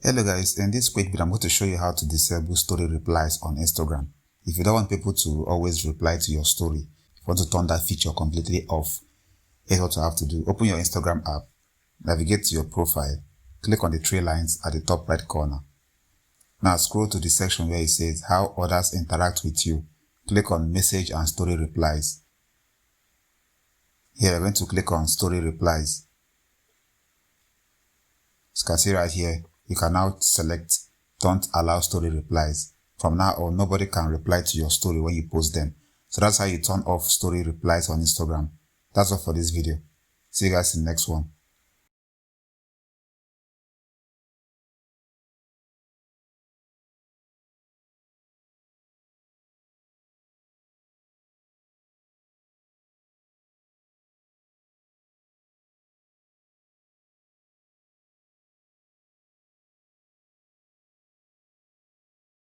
Hello guys, in this quick video I'm going to show you how to disable story replies on Instagram. If you don't want people to always reply to your story, if you want to turn that feature completely off, here's what you have to do. Open your Instagram app, navigate to your profile, click on the three lines at the top right corner. Now scroll to the section where it says how others interact with you. Click on message and story replies. Here we're going to click on story replies. As you can see right here, you can now select don't allow story replies. From now on, nobody can reply to your story when you post them. So that's how you turn off story replies on Instagram. That's all for this video. See you guys in the next one.